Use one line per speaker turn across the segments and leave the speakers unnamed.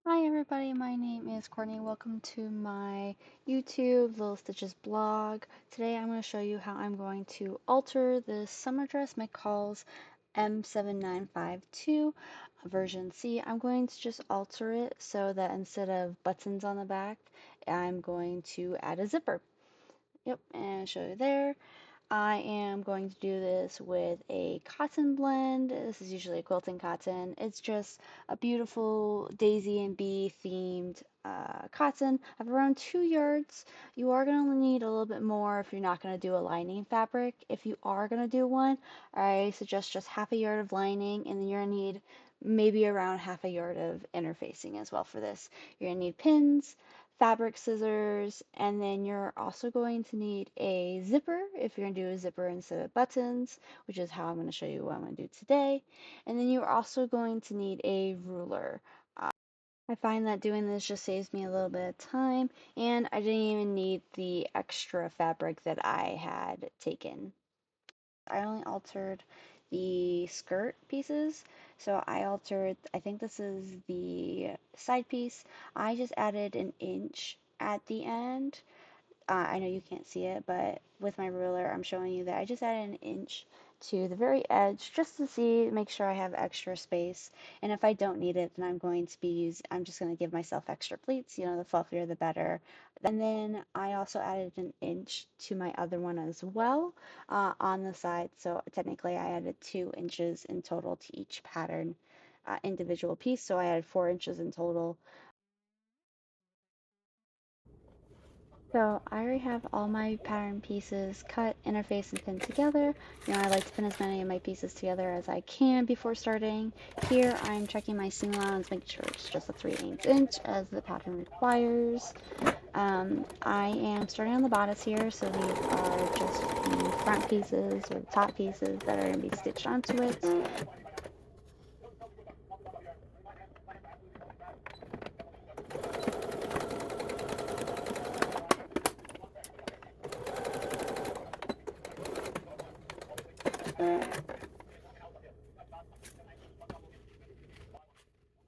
Hi everybody, my name is Courtney. Welcome to my YouTube Little Stitches blog. Today I'm going to show you how I'm going to alter this summer dress McCall's M7952 version C. I'm going to just alter it so that instead of buttons on the back, I'm going to add a zipper. Yep, and show you there. I am going to do this with a cotton blend. This is usually a quilting cotton. It's just a beautiful daisy and bee themed cotton of around 2 yards. You are going to need a little bit more if you're not going to do a lining fabric. If you are going to do one, I suggest just half a yard of lining, and then you're going to need maybe around half a yard of interfacing as well for this. You're going to need pins, fabric scissors, and then you're also going to need a zipper if you're going to do a zipper instead of buttons, which is how I'm going to show you what I'm going to do today. And then you're also going to need a ruler. I find that doing this just saves me a little bit of time, and I didn't even need the extra fabric that I had taken. I only altered the skirt pieces. So I altered, I think this is the side piece. I just added an inch at the end. I know you can't see it, but with my ruler, I'm showing you that I just added an inch to the very edge just to see, make sure I have extra space. And if I don't need it, then I'm just going to give myself extra pleats. You know, the fluffier the better. And then I also added an inch to my other one as well on the side. So technically, I added 2 inches in total to each pattern individual piece. So I added 4 inches in total. So I already have all my pattern pieces cut, interfaced, and pinned together. You know, I like to pin as many of my pieces together as I can before starting. Here I'm checking my seam allowance, making sure it's just a 3/8 inch as the pattern requires. I am starting on the bodice here, so these are just the front pieces or the top pieces that are going to be stitched onto it.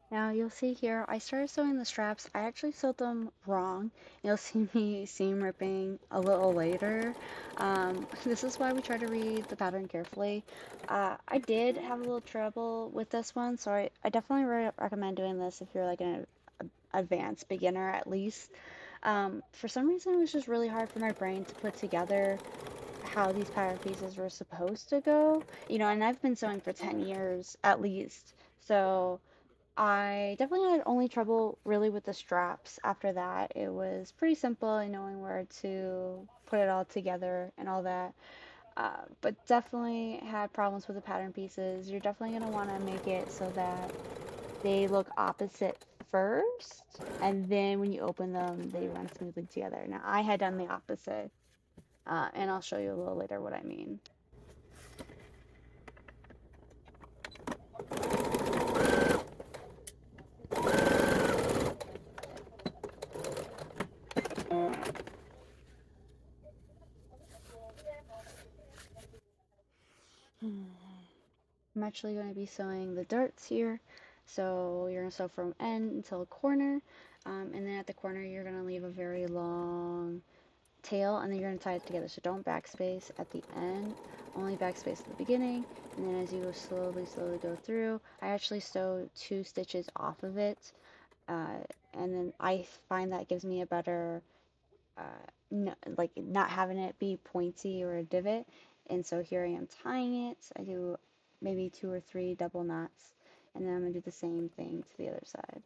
Now you'll see here, I started sewing the straps. I actually sewed them wrong. You'll see me seam ripping a little later. This is why we try to read the pattern carefully. I did have a little trouble with this one, so I definitely recommend doing this if you're like an advanced beginner at least. For some reason, it was just really hard for my brain to put together how these pattern pieces were supposed to go. You know, and I've been sewing for 10 years at least, so I definitely had only trouble really with the straps. After that, it was pretty simple in knowing where to put it all together and all that. But definitely had problems with the pattern pieces. You're definitely going to want to make it so that they look opposite first, and then when you open them, they run smoothly together. Now, I had done the opposite, and I'll show you a little later what I mean. I'm actually going to be sewing the darts here. So you're going to sew from end until corner, and then at the corner you're going to leave a very long tail, and then you're going to tie it together. So don't backspace at the end, only backspace at the beginning, and then as you go slowly go through, I actually sew 2 stitches off of it, uh, and then I find that gives me a better like not having it be pointy or a divot. And so here I am tying it. I do maybe 2 or 3 double knots, and then I'm gonna do the same thing to the other side.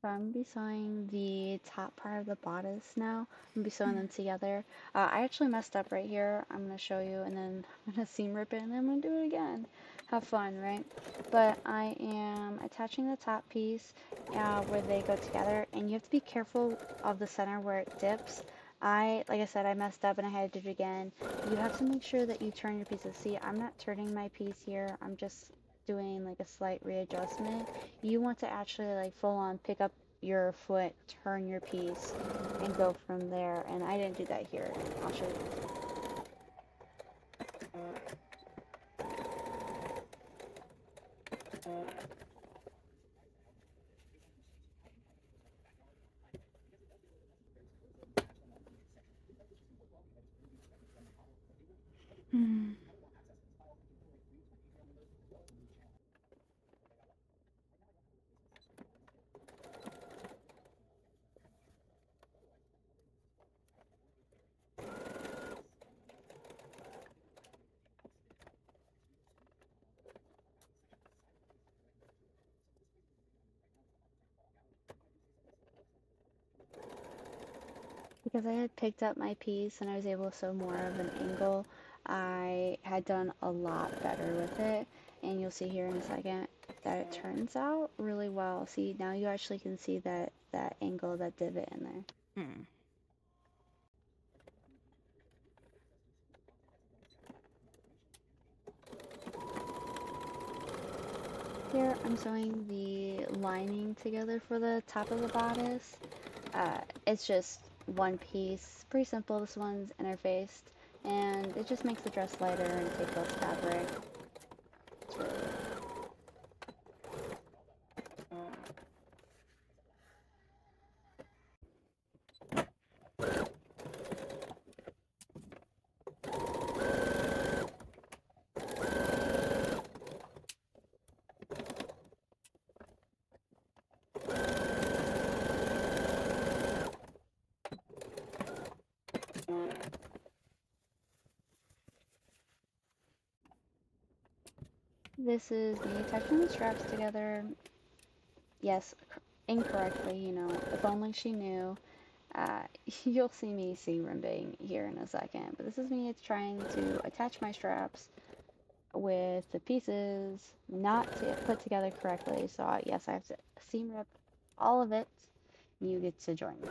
So I'm gonna be sewing the top part of the bodice now. I'm gonna be sewing them together. I actually messed up right here. I'm gonna show you and then I'm gonna seam rip it and then I'm gonna do it again. Have fun, right? But I am attaching the top piece where they go together, and you have to be careful of the center where it dips. Like I said, I messed up and I had to do it again. You have to make sure that you turn your pieces. See, I'm not turning my piece here. I'm just doing like a slight readjustment. You want to actually like full on pick up your foot, turn your piece, and go from there. And I didn't do that here. I'll show you. Hmm. Because I had picked up my piece and I was able to sew more of an angle, I had done a lot better with it. And you'll see here in a second that it turns out really well. See, now you actually can see that angle, that divot in there.
Hmm.
Here I'm sewing the lining together for the top of the bodice. It's just one piece, pretty simple. This one's interfaced, and it just makes the dress lighter and take less fabric. It's really good. This is me attaching the straps together. Yes, incorrectly, if only she knew. Uh, you'll see me seam ribbing here in a second, but this is me trying to attach my straps with the pieces not put together correctly. So yes, I have to seam rip all of it. You get to join me.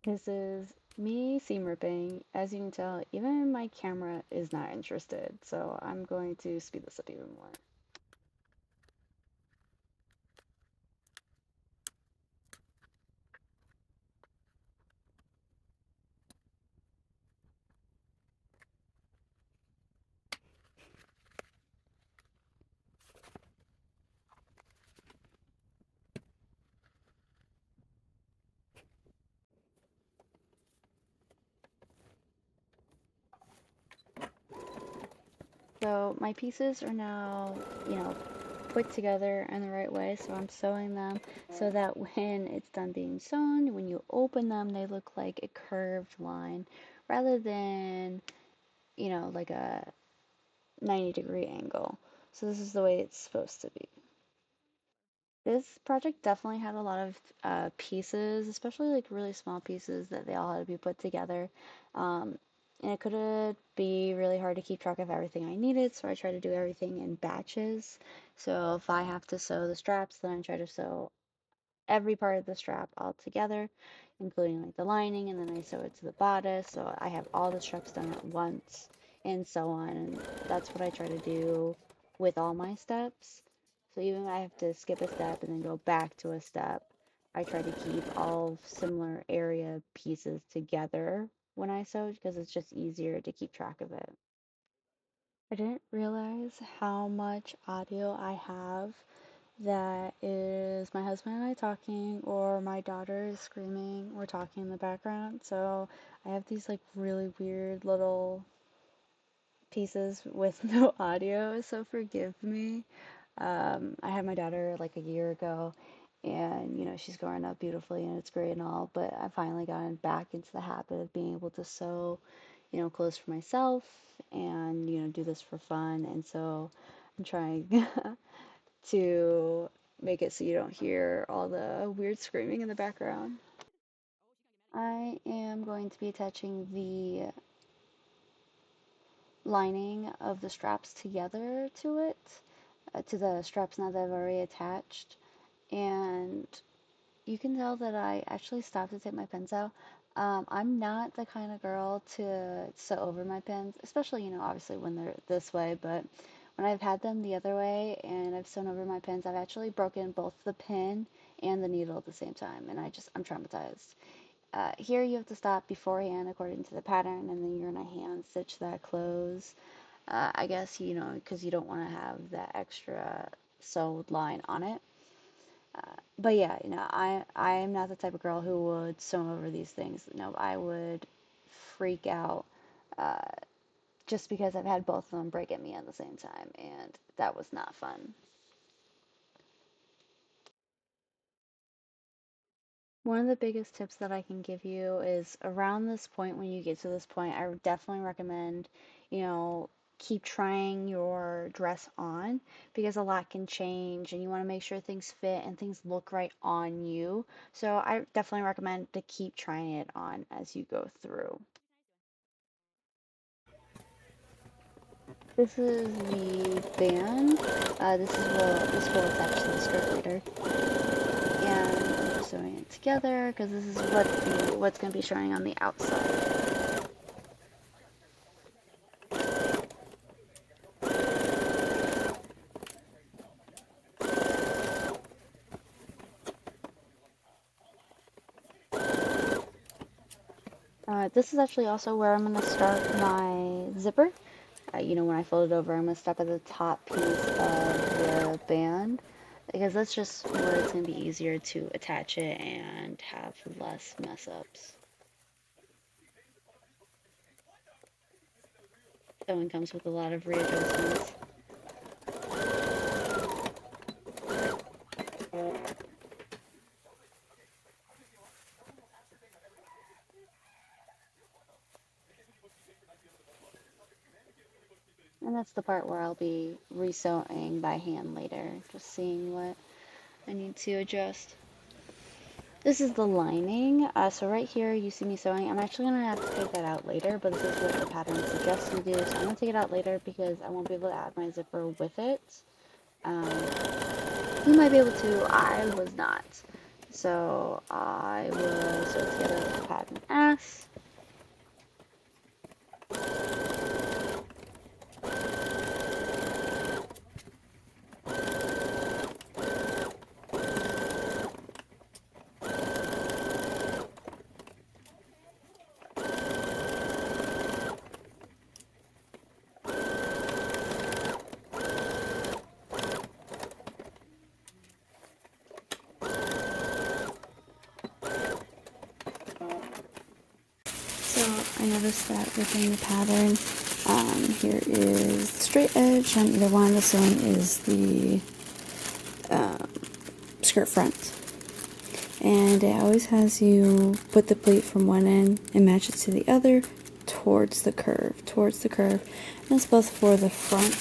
This is me seam ripping. As you can tell, even my camera is not interested, so I'm going to speed this up even more. So my pieces are now, put together in the right way. So I'm sewing them so that when it's done being sewn, when you open them, they look like a curved line rather than, like a 90-degree angle. So this is the way it's supposed to be. This project definitely had a lot of pieces, especially like really small pieces that they all had to be put together. Um, and it could be really hard to keep track of everything I needed, so I try to do everything in batches. So if I have to sew the straps, then I try to sew every part of the strap all together, including like the lining, and then I sew it to the bodice. So I have all the straps done at once and so on. And that's what I try to do with all my steps. So even if I have to skip a step and then go back to a step, I try to keep all similar area pieces together when I sew because it's just easier to keep track of it. I didn't realize how much audio I have that is my husband and I talking, or my daughter is screaming or talking in the background. So I have these like really weird little pieces with no audio, so forgive me. I had my daughter like a year ago, and she's growing up beautifully and it's great and all, but I've finally gotten back into the habit of being able to sew, clothes for myself and, do this for fun. And so I'm trying to make it so you don't hear all the weird screaming in the background. I am going to be attaching the lining of the straps together to it, to the straps now that I've already attached. And you can tell that I actually stopped to take my pins out. I'm not the kind of girl to sew over my pins, especially, obviously when they're this way, but when I've had them the other way and I've sewn over my pins, I've actually broken both the pin and the needle at the same time, and I'm traumatized. Here you have to stop beforehand according to the pattern, and then you're gonna hand stitch that close. I guess, because you don't want to have that extra sewed line on it. But yeah, I am not the type of girl who would sew over these things. No, I would freak out uh, just because I've had both of them break at me at the same time, and that was not fun. One of the biggest tips that I can give you is around this point, when you get to this point, I would definitely recommend, you know, keep trying your dress on because a lot can change and you want to make sure things fit and things look right on you. So I definitely recommend to keep trying it on as you go through. This is the band. This will attach to the skirt later. And I'm just sewing it together because this is what's going to be showing on the outside. This is actually also where I'm going to start my zipper. When I fold it over, I'm going to stop at the top piece of the band because that's just where it's going to be easier to attach it and have less mess ups. Sewing comes with a lot of readjustments. And that's the part where I'll be resewing by hand later, just seeing what I need to adjust. This is the lining. So right here you see me sewing. I'm actually going to have to take that out later, but this is what the pattern suggests you do. So I'm going to take it out later because I won't be able to add my zipper with it. Um, you might be able to. I was not. So I will sew it together with the pattern S. So I noticed that within the pattern, here is the straight edge on either one. The sewing is the skirt front. And it always has you put the pleat from one end and match it to the other towards the curve. And it's both for the front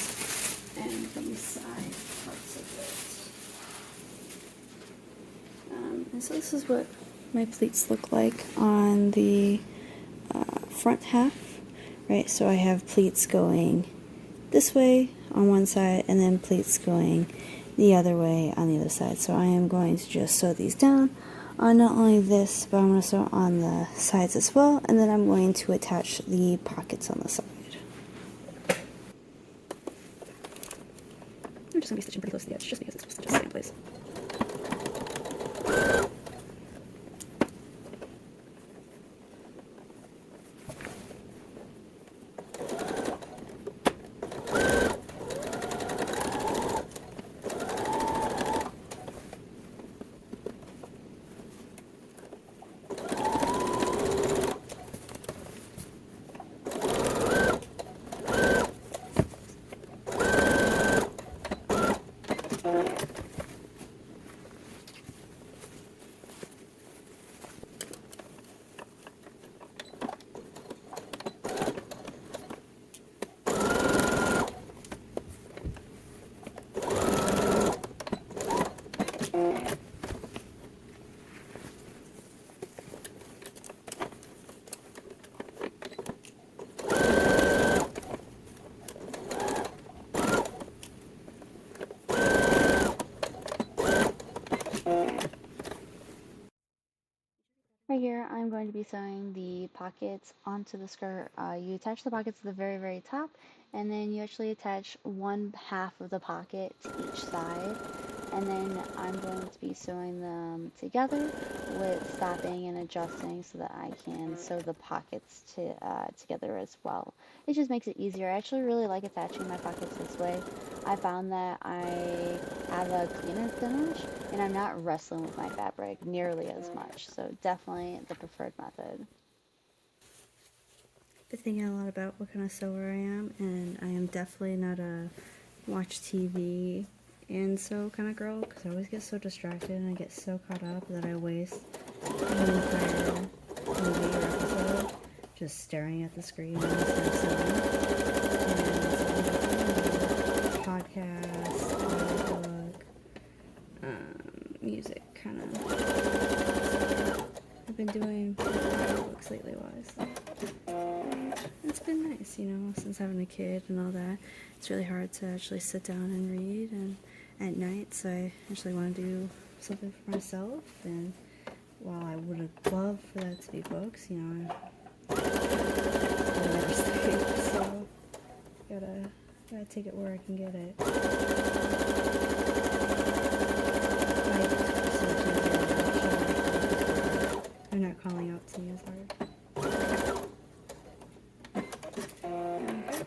and from the side parts of it. And so this is what my pleats look like on the front half, right? So I have pleats going this way on one side and then pleats going the other way on the other side. So I am going to just sew these down on not only this, but I'm going to sew on the sides as well, and then I'm going to attach the pockets on the side. I'm just going to be stitching pretty close to the edge just because it's supposed to just stay in place. Right here, I'm going to be sewing the pockets onto the skirt. You attach the pockets to the very, very top, and then you actually attach one half of the pocket to each side. And then I'm going to be sewing them together with stopping and adjusting so that I can sew the pockets together as well. It just makes it easier. I actually really like attaching my pockets this way. I found that I have a cleaner finish and I'm not wrestling with my fabric nearly as much. So definitely the preferred method.
Been thinking a lot about what kind of sewer I am, and I am definitely not a watch TV and sew kind of girl, because I always get so distracted and I get so caught up that I waste an entire movie or episode just staring at the screen instead of sewing. And so podcast, audiobook, music, kind of. I've been doing books lately, wise. It's been nice, you know, since having a kid and all that. It's really hard to actually sit down and read, and at night, so I actually want to do something for myself. And while I would have loved for that to be books, you know, I never sleep, so gotta take it where I can get it. They're not calling out to me as hard.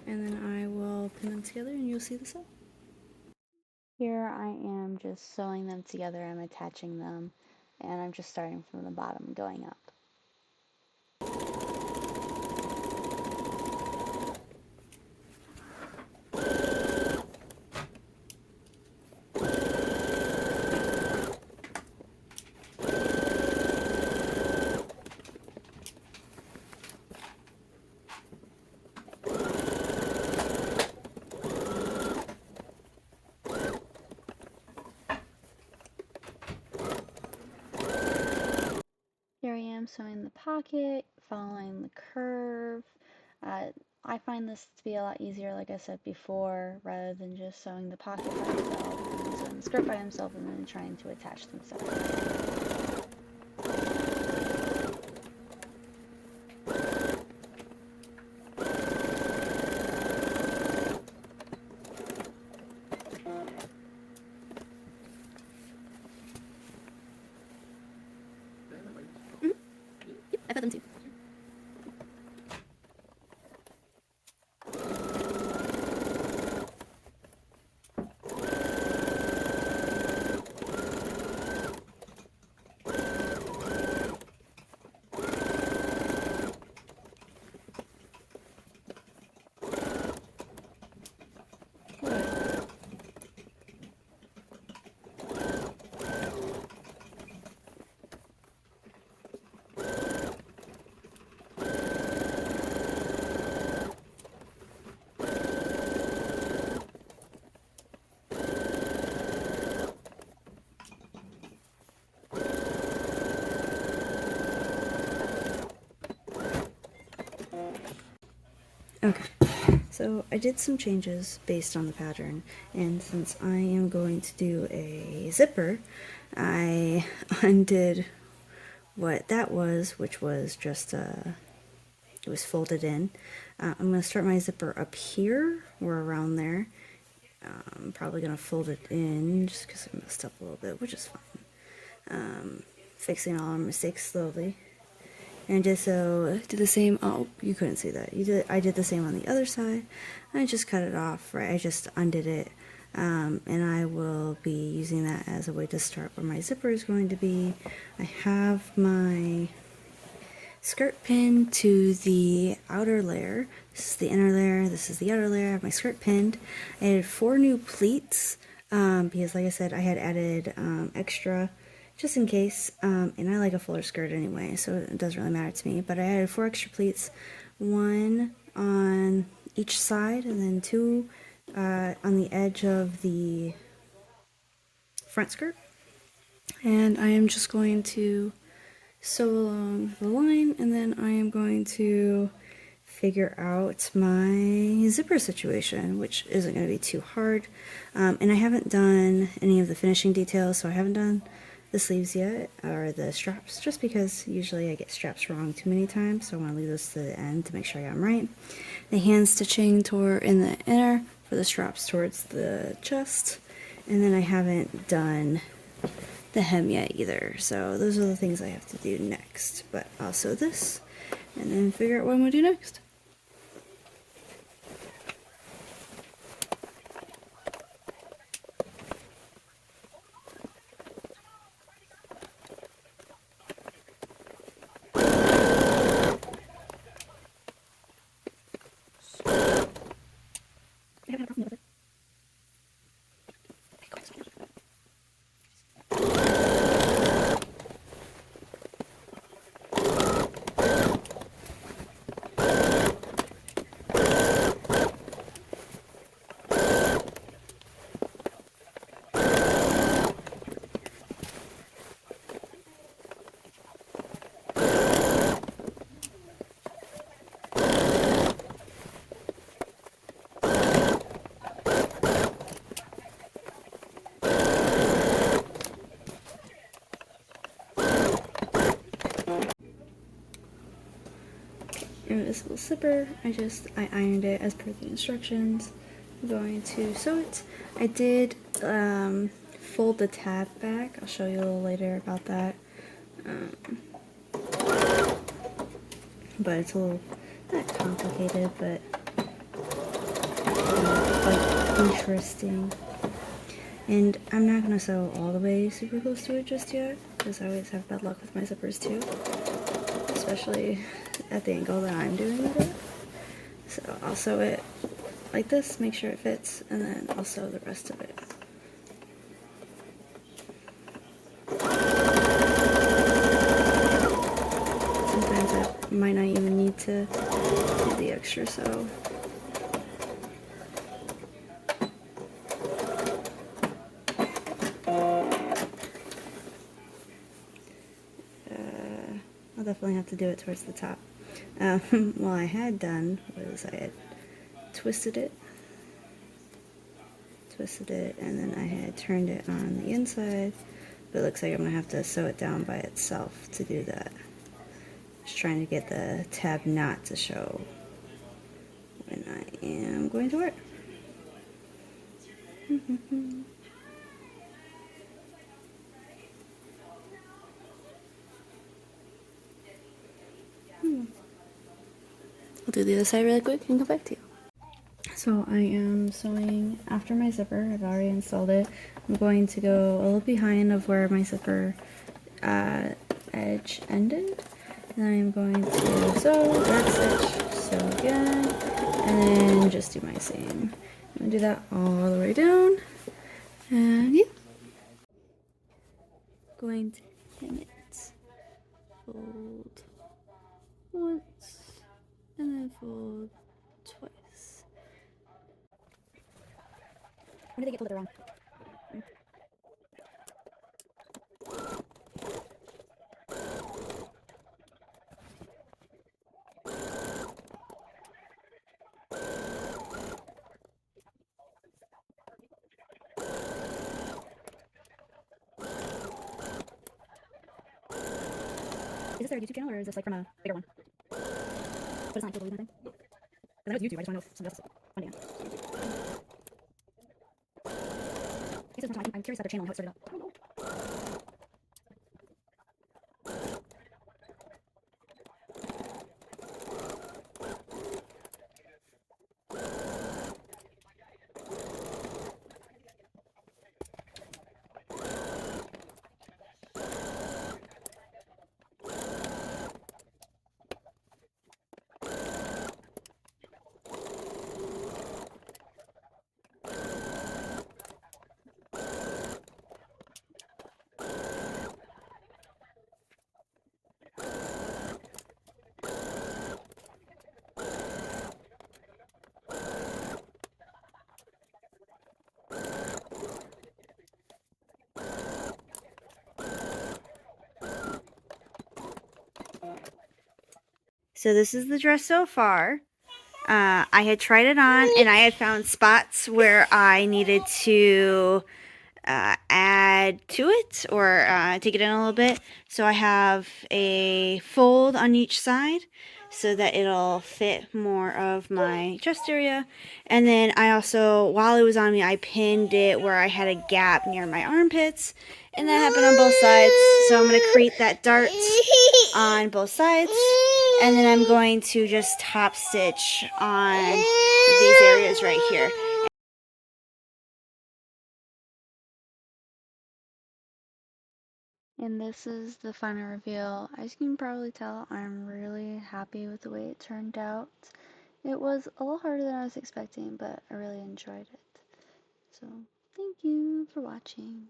And then I will pin them together and you'll see the sew.
Here I am just sewing them together. I'm attaching them and I'm just starting from the bottom going up. Here I am sewing the pocket, following the curve. I find this to be a lot easier, like I said before, rather than just sewing the pocket by itself, and then sewing the skirt by himself, and then trying to attach them separately.
I've got them too. Okay, so I did some changes based on the pattern, and since I am going to do a zipper, I undid what that was, which was just it was folded in. I'm going to start my zipper up here or around there. I'm probably going to fold it in just because I messed up a little bit, which is fine. Fixing all our mistakes slowly. And just so did the same. Oh, you couldn't see that. I did the same on the other side. I just cut it off. Right, I just undid it, and I will be using that as a way to start where my zipper is going to be. I have my skirt pinned to the outer layer. This is the inner layer. This is the outer layer. I have my skirt pinned. I added 4 new pleats because, like I said, I had added extra. Just in case, and I like a fuller skirt anyway, so it doesn't really matter to me, but I added 4 extra pleats, 1 on each side, and then 2 on the edge of the front skirt, and I am just going to sew along the line, and then I am going to figure out my zipper situation, which isn't going to be too hard, and I haven't done any of the finishing details, so I haven't done the sleeves yet, or the straps, just because usually I get straps wrong too many times, so I want to leave those to the end to make sure I got them right. The hand stitching toward in the inner for the straps towards the chest, and then I haven't done the hem yet either, so those are the things I have to do next. But I'll sew this and then figure out what I'm going to do next. Invisible zipper. I ironed it as per the instructions. I'm going to sew it. I did fold the tab back. I'll show you a little later about that. But it's a little not complicated, but quite interesting. And I'm not gonna sew all the way super close to it just yet, because I always have bad luck with my zippers too, especially at the angle that I'm doing it. So I'll sew it like this, make sure it fits, and then I'll sew the rest of it. Sometimes I might not even need to do the extra sew. I'll definitely have to do it towards the top. What I had done was I had twisted it, and then I had turned it on the inside, but it looks like I'm gonna have to sew it down by itself to do that. Just trying to get the tab knot to show when I am going to work. I'll do the other side really quick and come back to you. So I am sewing after my zipper. I've already installed it. I'm going to go a little behind of where my zipper edge ended. And I'm going to sew, dark stitch, sew again, and then just do my seam. I'm going to do that all the way down. And yeah. Going to hem it. Fold once, and then fold twice. When did they get folded wrong? Is this their YouTube channel or is this like from a bigger one? But it's not totally anything. Because I know it's YouTube, I just want to know if somebody else is funding it. I guess I'm curious about their channel and how it started up. So this is the dress so far. I had tried it on and I had found spots where I needed to add add to it or take it in a little bit. So I have a fold on each side so that it'll fit more of my chest area. And then I also, while it was on me, I pinned it where I had a gap near my armpits. And that happened on both sides. So I'm going to create that dart on both sides. And then I'm going to just top stitch on these areas right here.
And this is the final reveal. As you can probably tell, I'm really happy with the way it turned out. It was a little harder than I was expecting, but I really enjoyed it. So, thank you for watching.